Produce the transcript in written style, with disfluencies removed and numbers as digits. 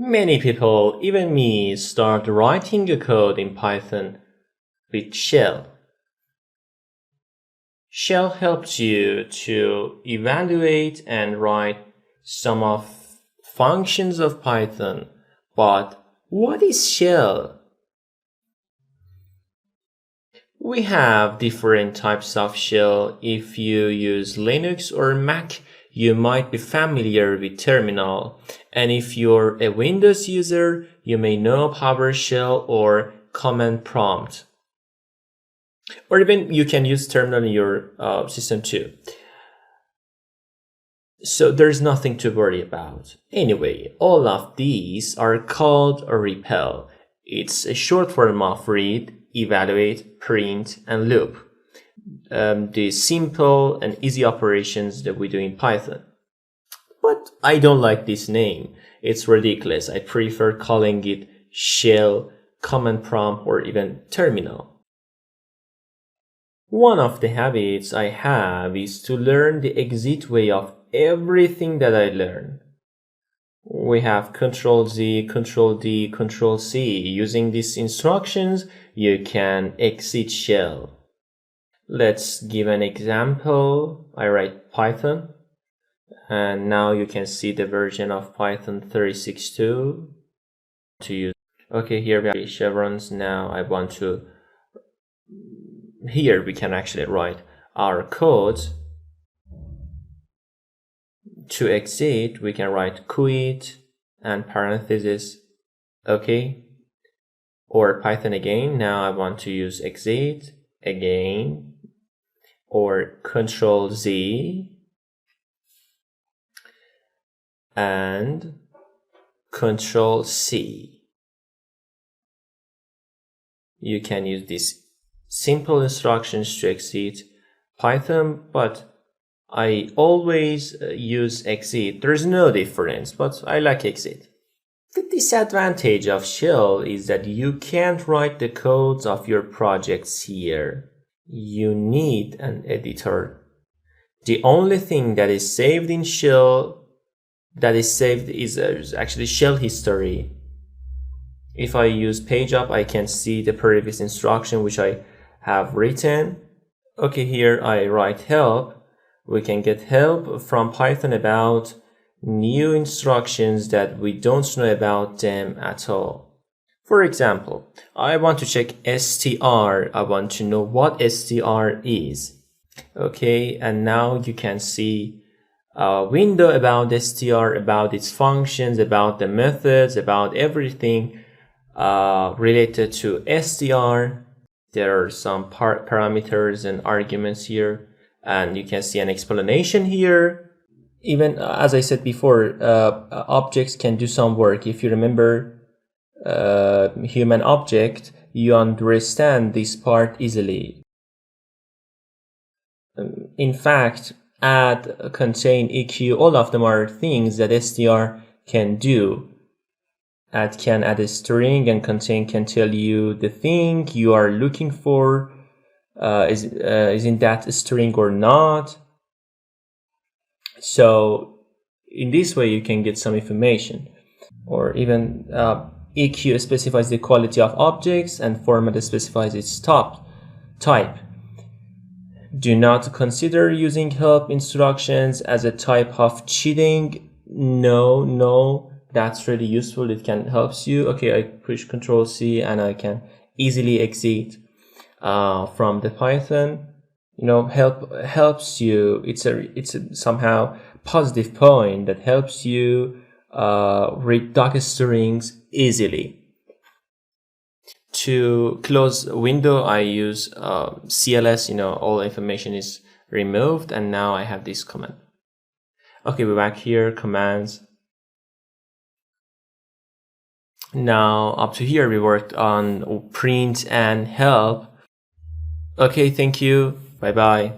Many people, even me, start writing a code in Python with shell. Shell helps you to evaluate and write some of functions of Python. But what is shell? We have different types of shell. If you use Linux or Mac, you might be familiar with terminal. And if you're a Windows user, you may know PowerShell or command prompt. Or even you can use terminal in your system too. So there's nothing to worry about. Anyway, all of these are called a REPL. It's a short form of read, evaluate, print, and loop. The simple and easy operations that we do in Python. But I don't like this name. It's ridiculous. I prefer calling it shell, command prompt, or even terminal. One of the habits I have is to learn the exit way of everything that I learn. We have Ctrl-Z, Ctrl-D, Ctrl-C. Using these instructions, you can exit shell. Let's give an example. I write Python, and now you can see the version of Python 36.2 to use. Okay, here we have chevrons. Now I want to, here we can actually write our code. To exit, we can write quit and parenthesis, okay? Or Python again. Now I want to use exit again, or Ctrl-Z and Ctrl-C. You can use these simple instructions to exit Python, but I always use exit. There's no difference, but I like exit. The disadvantage of shell is that you can't write the codes of your projects here. You need an editor. The only thing that is saved in shell is actually shell history. If I use PageUp, I can see the previous instruction which I have written. Okay, here I write help. We can get help from Python about new instructions that we don't know about them at all. For example, I want to check str. I want to know what str is. Okay, and now you can see a window about str, about its functions, about the methods, about everything related to str. There are some parameters and arguments here. And you can see an explanation here. Even as I said before, objects can do some work. If you remember human object, you understand this part easily. In fact, add, contain, EQ, all of them are things that str can do. Add can add a string, and contain can tell you the thing you are looking for. Is in that string or not. So in this way you can get some information. Or even EQ specifies the quality of objects, and format specifies its type. Do not consider using help instructions as a type of cheating. No, that's really useful. It can help you. Okay, I push Ctrl-C and I can easily exit from the Python. Helps you. It's a somehow positive point that helps you read doc strings easily. To close a window, I use CLS. All information is removed, and now I have this command. Okay, we're back here, commands. Now up to here we worked on print and help. Okay, thank you. Bye bye.